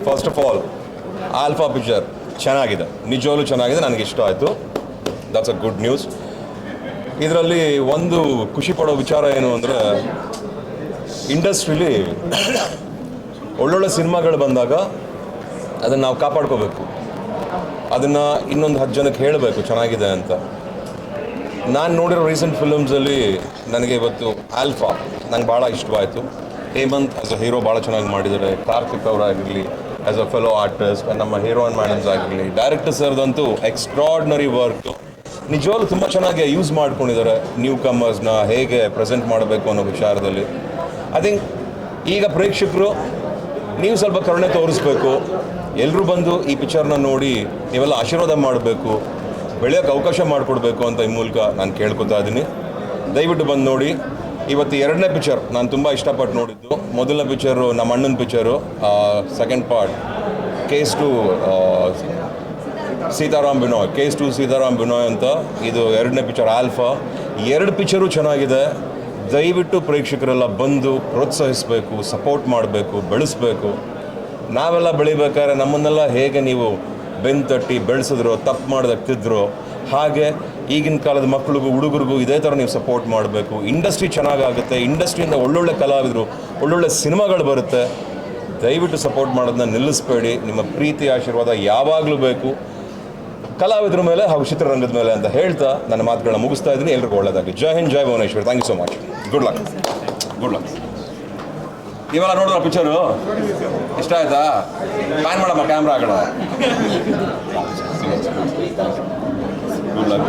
First of all alpha picture ಚೆನ್ನಾಗಿದೆ, ನಿಜವಾಗ್ಲೂ ಚೆನ್ನಾಗಿದೆ, ನನಗೆ ಇಷ್ಟ ಆಯಿತು. That's a good news. ಇದರಲ್ಲಿ ಒಂದು ಖುಷಿ ಪಡೋ ವಿಚಾರ ಏನು ಅಂದರೆ, ಇಂಡಸ್ಟ್ರೀಲಿ ಒಳ್ಳೊಳ್ಳೆ ಸಿನಿಮಾಗಳು ಬಂದಾಗ ಅದನ್ನು ನಾವು ಕಾಪಾಡ್ಕೋಬೇಕು, ಅದನ್ನು ಇನ್ನೊಂದು 10 ಜನಕ್ಕೆ ಹೇಳಬೇಕು ಚೆನ್ನಾಗಿದೆ ಅಂತ. ನಾನು ನೋಡಿರೋ ರೀಸೆಂಟ್ ಫಿಲಮ್ಸಲ್ಲಿ ನನಗೆ ಇವತ್ತು ಆಲ್ಫಾ ನಂಗೆ ಭಾಳ ಇಷ್ಟವಾಯಿತು. ಹೇಮಂತ್ ಆ್ಯಸ್ ಅ ಹೀರೋ ಭಾಳ ಚೆನ್ನಾಗಿ ಮಾಡಿದ್ದಾರೆ. ಕಾರ್ತಿಕ್ ಅವರಾಗಿರಲಿ ಆ್ಯಸ್ ಅ ಫೆಲೋ ಆರ್ಟಿಸ್ಟ್, ನಮ್ಮ ಹೀರೋಯಿನ್ ಮೇಡಮ್ಸ್ ಆಗಿರಲಿ, ಡೈರೆಕ್ಟರ್ ಸರ್ದಂತೂ ಎಕ್ಸ್ಟ್ರಾರ್ಡ್ನರಿ ವರ್ಕ್. ನಿಜವಾಗ್ಲೂ ತುಂಬ ಚೆನ್ನಾಗಿ ಯೂಸ್ ಮಾಡ್ಕೊಂಡಿದ್ದಾರೆ ನ್ಯೂ ಕಮರ್ಸ್ನ ಹೇಗೆ ಪ್ರೆಸೆಂಟ್ ಮಾಡಬೇಕು ಅನ್ನೋ ವಿಚಾರದಲ್ಲಿ. ಐ ಥಿಂಕ್ ಈಗ ಪ್ರೇಕ್ಷಕರು ನೀವು ಸ್ವಲ್ಪ ಕರುಣೆ ತೋರಿಸ್ಬೇಕು, ಎಲ್ಲರೂ ಬಂದು ಈ ಪಿಕ್ಚರ್ನ ನೋಡಿ ನೀವೆಲ್ಲ ಆಶೀರ್ವಾದ ಮಾಡಬೇಕು, ಬೆಳೆಯೋಕ್ಕೆ ಅವಕಾಶ ಮಾಡಿಕೊಡ್ಬೇಕು ಅಂತ ಈ ಮೂಲಕ ನಾನು ಕೇಳ್ಕೊತಾ ಇದ್ದೀನಿ. ದಯವಿಟ್ಟು ಬಂದು ನೋಡಿ. ಇವತ್ತು 2ನೇ ಪಿಕ್ಚರ್ ನಾನು ತುಂಬ ಇಷ್ಟಪಟ್ಟು ನೋಡಿದ್ದು. ಮೊದಲನೇ ಪಿಕ್ಚರು ನಮ್ಮ ಅಣ್ಣನ picture, second part case to Sitaram Binoy, case to Sitaram Binoy ಅಂತ. ಇದು 2ನೇ ಪಿಕ್ಚರ್ ಆಲ್ಫಾ. 2 ಪಿಕ್ಚರು ಚೆನ್ನಾಗಿದೆ. ದಯವಿಟ್ಟು ಪ್ರೇಕ್ಷಕರೆಲ್ಲ ಬಂದು ಪ್ರೋತ್ಸಾಹಿಸಬೇಕು, ಸಪೋರ್ಟ್ ಮಾಡಬೇಕು, ಬೆಳೆಸಬೇಕು. ನಾವೆಲ್ಲ ಬೆಳಿಬೇಕಾದ್ರೆ ನಮ್ಮನ್ನೆಲ್ಲ ಹೇಗೆ ನೀವು ಬೆನ್ನು ತಟ್ಟಿ ಬೆಳೆಸಿದ್ರು, ತಪ್ಪು ಮಾಡಿದಕ್ತಿದ್ರು, ಹಾಗೆ ಈಗಿನ ಕಾಲದ ಮಕ್ಕಳಿಗೂ ಹುಡುಗರಿಗೂ ಇದೇ ಥರ ನೀವು ಸಪೋರ್ಟ್ ಮಾಡಬೇಕು. ಇಂಡಸ್ಟ್ರಿ ಚೆನ್ನಾಗಾಗುತ್ತೆ, ಇಂಡಸ್ಟ್ರಿಯಿಂದ ಒಳ್ಳೊಳ್ಳೆ ಕಲಾವಿದರು, ಒಳ್ಳೊಳ್ಳೆ ಸಿನಿಮಾಗಳು ಬರುತ್ತೆ. ದಯವಿಟ್ಟು ಸಪೋರ್ಟ್ ಮಾಡೋದನ್ನ ನಿಲ್ಲಿಸಬೇಡಿ. ನಿಮ್ಮ ಪ್ರೀತಿ ಆಶೀರ್ವಾದ ಯಾವಾಗಲೂ ಬೇಕು ಕಲಾವಿದರ ಮೇಲೆ ಹಾಗೂ ಚಿತ್ರರಂಗದ ಮೇಲೆ ಅಂತ ಹೇಳ್ತಾ ನನ್ನ ಮಾತುಗಳನ್ನ ಮುಗಿಸ್ತಾ ಇದ್ದೀನಿ. ಎಲ್ರಿಗೂ ಒಳ್ಳೆಯದಾಗಲಿ. Jai Hind, Jai Bhuvaneshwar. Thank you so much. Good luck. Good luck. ನೀವೆಲ್ಲ ನೋಡಿದ್ರ ಪಿಕ್ಚರು? ಇಷ್ಟ ಆಯ್ತಾ? ಪ್ಯಾನ್ ಮಾಡಮ್ಮ ಕ್ಯಾಮ್ರಾ ಆ ಕಡೆ. Good luck.